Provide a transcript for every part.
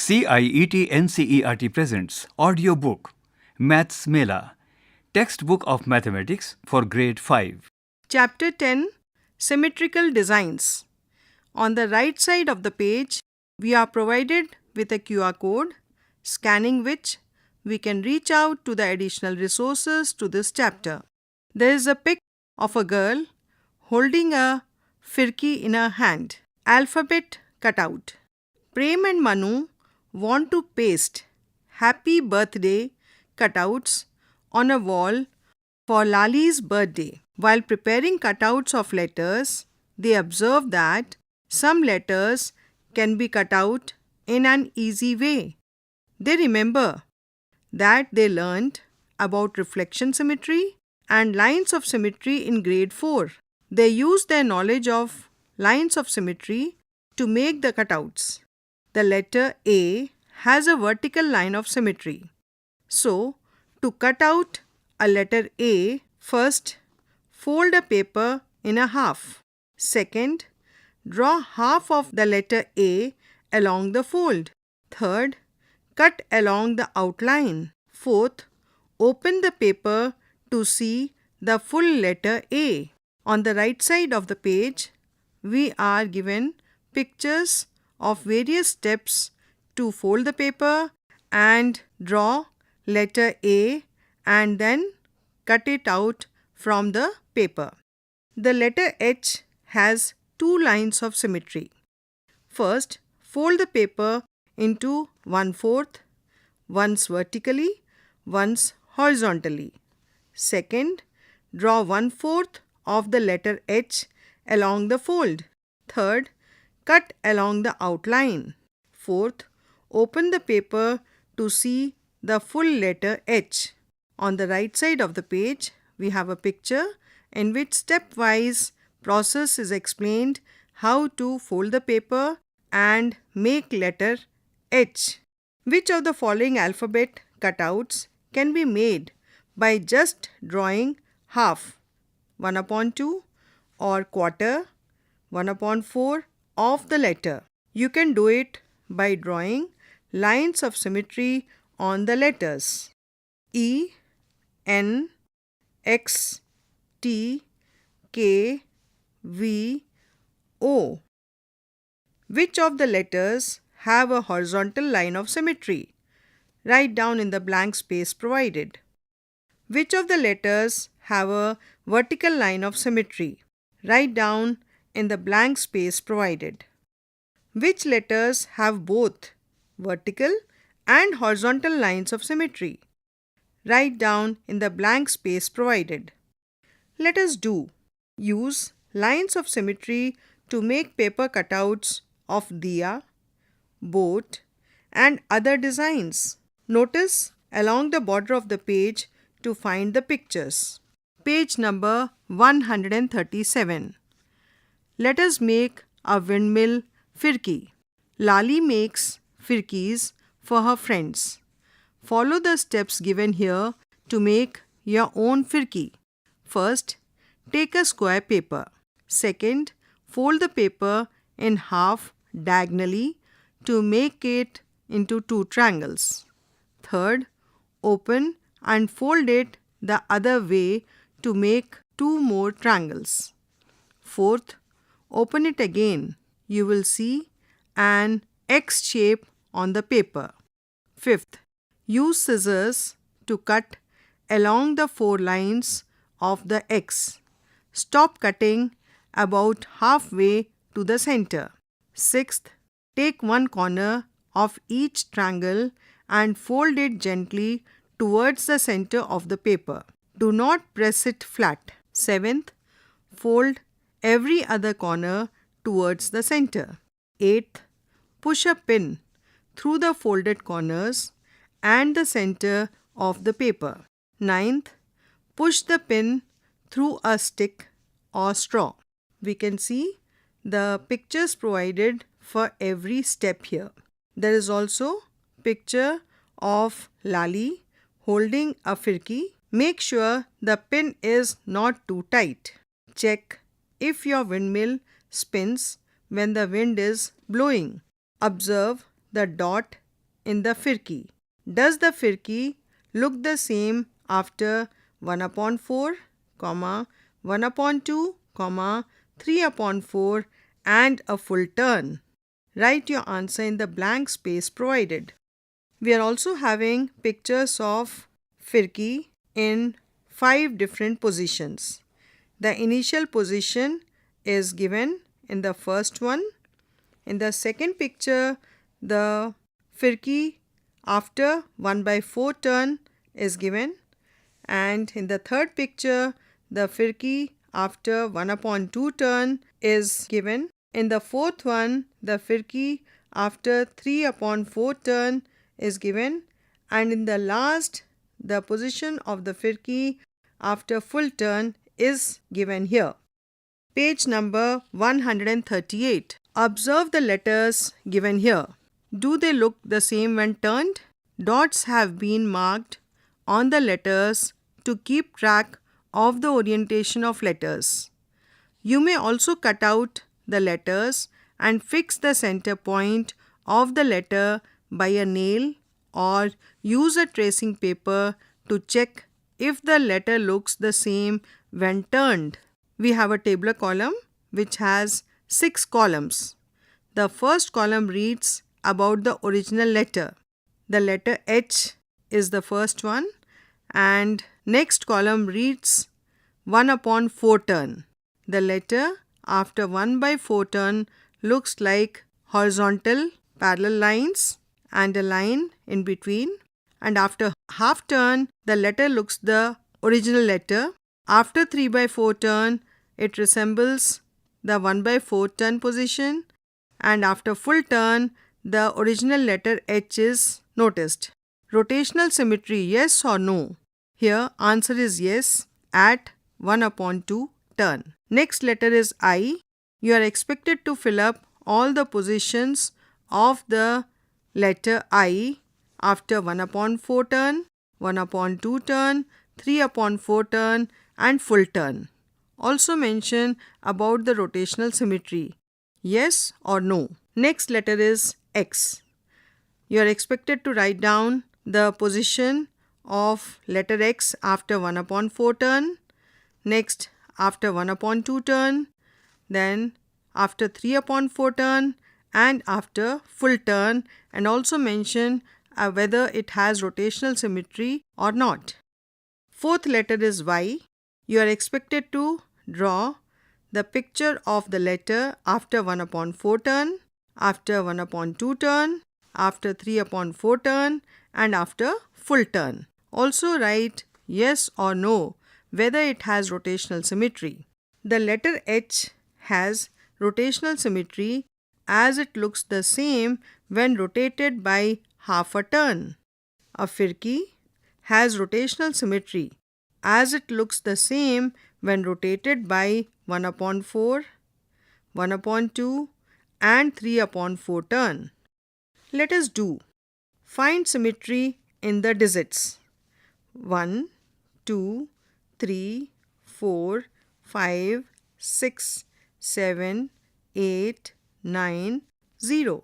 CIET NCERT presents AudioBook, Maths Mela, Textbook of Mathematics for Grade 5. Chapter 10 Symmetrical Designs. On the right side of the page, we are provided with a QR code, scanning which we can reach out to the additional resources to this chapter. There is a pic of a girl holding a firki in her hand. Alphabet cutout. Prem and Manu want to paste happy birthday cutouts on a wall for Lali's birthday. While preparing cutouts of letters, they observe that some letters can be cut out in an easy way. They remember that they learned about reflection symmetry and lines of symmetry in grade 4. They use their knowledge of lines of symmetry to make the cutouts. The letter A has a vertical line of symmetry. So, to cut out a letter A, first fold a paper in a half. Second, draw half of the letter A along the fold. Third, cut along the outline. Fourth, open the paper to see the full letter A. On the right side of the page, we are given pictures of various steps to fold the paper and draw letter A and then cut it out from the paper. The letter H has two lines of symmetry. First, fold the paper into 1/4, once vertically, once horizontally. Second, draw 1/4 of the letter H along the fold. Third, cut along the outline. Fourth, open the paper to see the full letter H. On the right side of the page, we have a picture in which stepwise process is explained how to fold the paper and make letter H. Which of the following alphabet cutouts can be made by just drawing half, 1/2 or quarter, 1/4 of the letter? You can do it by drawing lines of symmetry on the letters E, N, X, T, K, V, O. Which of the letters have a horizontal line of symmetry? Write down in the blank space provided. Which of the letters have a vertical line of symmetry? Write down in the blank space provided. Which letters have both vertical and horizontal lines of symmetry? Write down in the blank space provided. Let us do. Use lines of symmetry to make paper cutouts of diya, boat, and other designs. Notice along the border of the page to find the pictures. Page number 137. Let us make a windmill firki. Lali makes firkis for her friends. Follow the steps given here to make your own firki. First, take a square paper. Second, fold the paper in half diagonally to make it into two triangles. Third, open and fold it the other way to make two more triangles. Fourth, open it again. You will see an X shape on the paper. Fifth, use scissors to cut along the 4 lines of the X. Stop cutting about halfway to the center. Sixth, take one corner of each triangle and fold it gently towards the center of the paper. Do not press it flat. Seventh, fold every other corner towards the center. Eighth, push a pin through the folded corners and the center of the paper. Ninth, push the pin through a stick or straw. We can see the pictures provided for every step here. There is also picture of Lali holding a firki. Make sure the pin is not too tight. Check if your windmill spins when the wind is blowing. Observe the dot in the firki? Does the firki look the same after 1 upon 4, 1 upon 2, 3 upon 4 and a full turn? Write your answer in the blank space provided. We are also having pictures of firki in 5 different positions. The initial position is given in the first one. In the second picture, the firki after 1 by 4 turn is given, and in the third picture, the firki after 1 upon 2 turn is given. In the fourth one, the firki after 3 upon 4 turn is given, and in the last, the position of the firki after full turn is given here. Page number 138. Observe the letters given here. Do they look the same when turned? Dots have been marked on the letters to keep track of the orientation of letters. You may also cut out the letters and fix the center point of the letter by a nail or use a tracing paper to check if the letter looks the same when turned. We have a tabular column which has 6 columns. The first column reads about the original letter. The letter H is the first one, and next column reads 1 upon 4 turn. The letter after 1 by 4 turn looks like horizontal parallel lines and a line in between, and after half turn the letter looks the original letter. After 3 by 4 turn it resembles the 1 by 4 turn position, and after full turn the original letter H is noticed. Rotational symmetry, yes or no? Here answer is yes at 1 upon 2 turn. Next letter is I. You are expected to fill up all the positions of the letter I after 1 upon 4 turn, 1 upon 2 turn, 3 upon 4 turn and full turn. Also mention about the rotational symmetry, yes or no. Next letter is X. You are expected to write down the position of letter X after 1 upon 4 turn, next after 1 upon 2 turn, then after 3 upon 4 turn and after full turn, and also mention whether it has rotational symmetry or not. Fourth letter is Y. You are expected to draw the picture of the letter after 1 upon 4 turn, after 1 upon 2 turn, after 3 upon 4 turn and after full turn. Also write yes or no whether it has rotational symmetry. The letter H has rotational symmetry as it looks the same when rotated by half a turn. A firki has rotational symmetry as it looks the same when rotated by 1 upon 4, 1 upon 2 and 3 upon 4 turn. Let us do. Find symmetry in the digits 1, 2, 3, 4, 5, 6, 7, 8, 9, 0.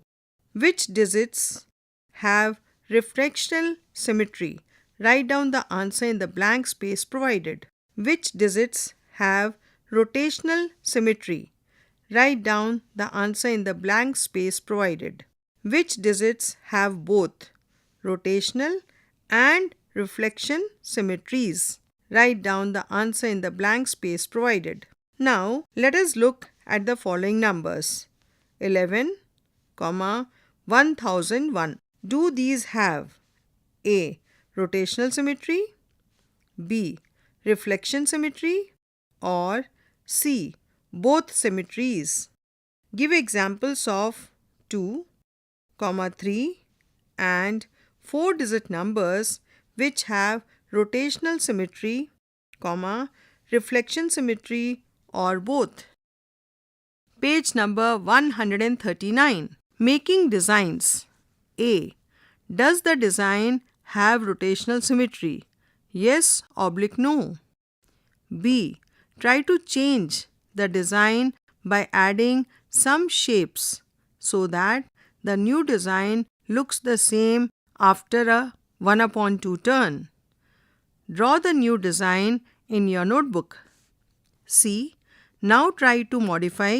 Which digits have refractional symmetry? Write down the answer in the blank space provided. Which digits have rotational symmetry? Write down the answer in the blank space provided. Which digits have both rotational and reflection symmetries? Write down the answer in the blank space provided. Now let us look at the following numbers 11, 1001. Do these have A. Rotational symmetry, B. Reflection symmetry, or C. Both symmetries? Give examples of 2, 3 and 4-digit numbers which have rotational symmetry, reflection symmetry or both. Page number 139. Making designs. A. Does the design have rotational symmetry? Yes / no. B. Try to change the design by adding some shapes so that the new design looks the same after a 1/2 turn. Draw the new design in your notebook. See, now try to modify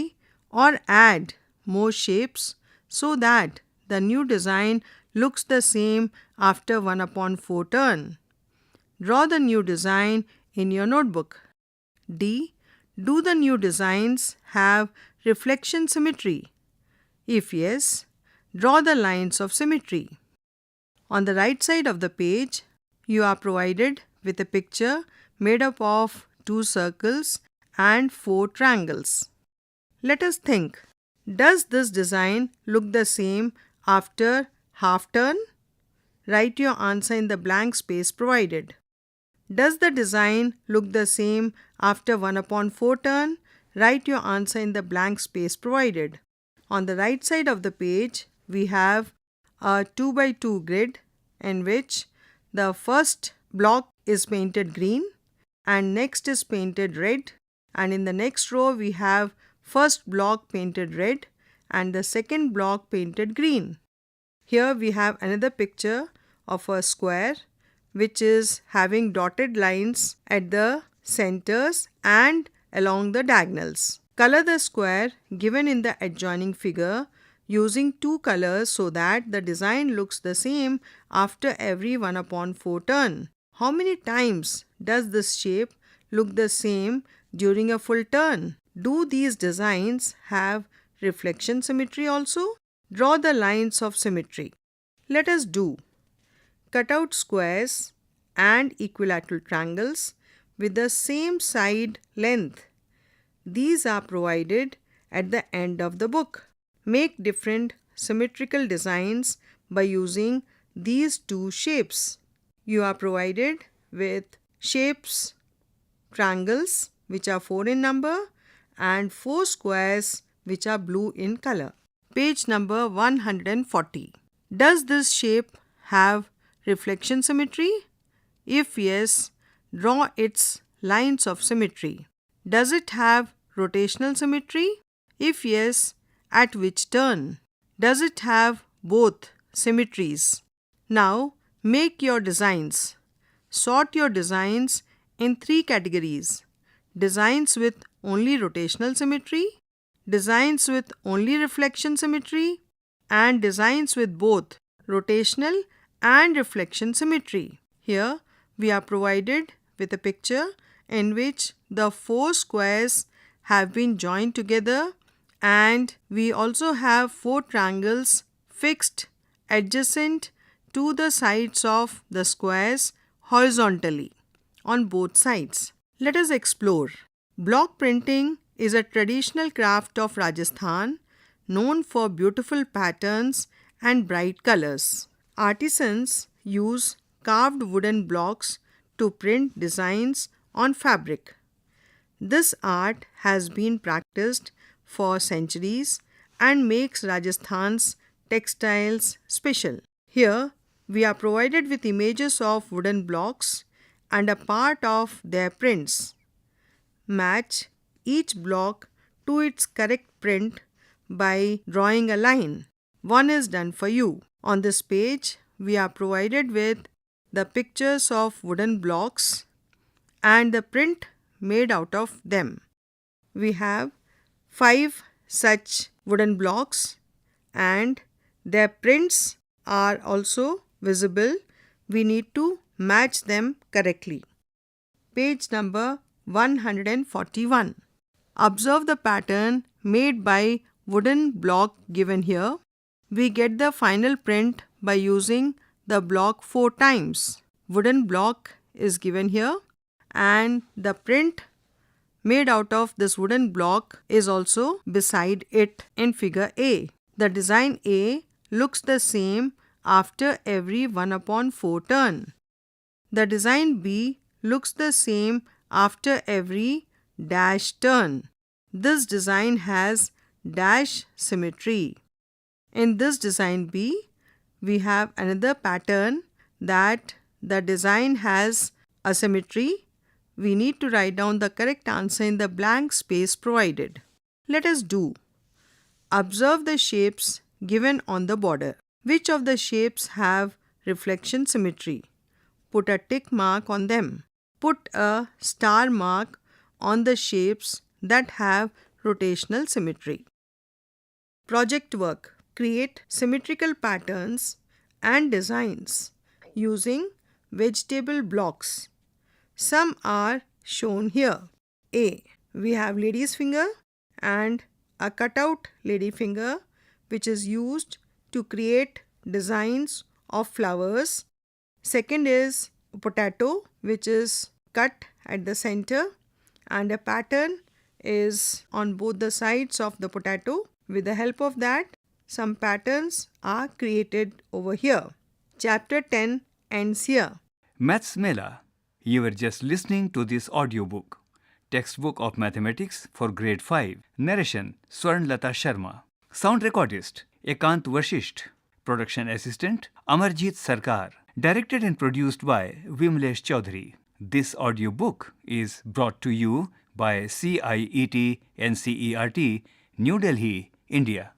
or add more shapes so that the new design looks the same after 1/4 turn. Draw the new design in your notebook. D. Do the new designs have reflection symmetry? If yes, draw the lines of symmetry. On the right side of the page, you are provided with a picture made up of 2 circles and 4 triangles. Let us think. Does this design look the same after half turn? Write your answer in the blank space provided. Does the design look the same after 1/4 turn? Write your answer in the blank space provided. On the right side of the page, we have a 2x2 grid in which the first block is painted green and next is painted red, and in the next row we have first block painted red and the second block painted green. Here we have another picture of a square which is having dotted lines at the centers and along the diagonals. Color the square given in the adjoining figure using 2 colors so that the design looks the same after every 1/4 turn. How many times does this shape look the same during a full turn? Do these designs have reflection symmetry also? Draw the lines of symmetry. Let us do. Cut out squares and equilateral triangles with the same side length. These are provided at the end of the book. Make different symmetrical designs by using these 2 shapes. You are provided with shapes, triangles which are 4 in number and 4 squares which are blue in color. Page number 140. Does this shape have reflection symmetry? If yes, draw its lines of symmetry. Does it have rotational symmetry? If yes, at which turn? Does it have both symmetries? Now make your designs. Sort your designs in 3 categories: designs with only rotational symmetry, designs with only reflection symmetry, and designs with both rotational and reflection symmetry. Here we are provided with a picture in which the 4 squares have been joined together, and we also have 4 triangles fixed adjacent to the sides of the squares horizontally on both sides. Let us explore. Block printing is a traditional craft of Rajasthan known for beautiful patterns and bright colors. Artisans use carved wooden blocks to print designs on fabric. This art has been practiced for centuries and makes Rajasthan's textiles special. Here we are provided with images of wooden blocks and a part of their prints. Match each block to its correct print by drawing a line. One is done for you. On this page, we are provided with the pictures of wooden blocks and the print made out of them. We have 5 such wooden blocks and their prints are also visible. We need to match them correctly. Page number 141. Observe the pattern made by wooden block given here. We get the final print by using the block 4 times. Wooden block is given here and the print made out of this wooden block is also beside it in figure A. The design A looks the same after every 1/4 turn. The design B looks the same after every dash turn. This design has dash symmetry. In this design B, we have another pattern that the design has asymmetry. We need to write down the correct answer in the blank space provided. Let us do. Observe the shapes given on the border. Which of the shapes have reflection symmetry? Put a tick mark on them. Put a star mark on the shapes that have rotational symmetry. Project work. Create symmetrical patterns and designs using vegetable blocks. Some are shown here. A. We have lady's finger and a cutout lady finger which is used to create designs of flowers. Second is a potato which is cut at the center and a pattern is on both the sides of the potato. With the help of that, some patterns are created over here. Chapter 10 ends here. Maths Mela. You were just listening to this audiobook. Textbook of Mathematics for Grade 5. Narration Swarnlata Sharma. Sound recordist Ekant Vashisht. Production assistant Amarjit Sarkar. Directed and produced by Vimlesh Chaudhary. This audiobook is brought to you by CIET NCERT, New Delhi, India.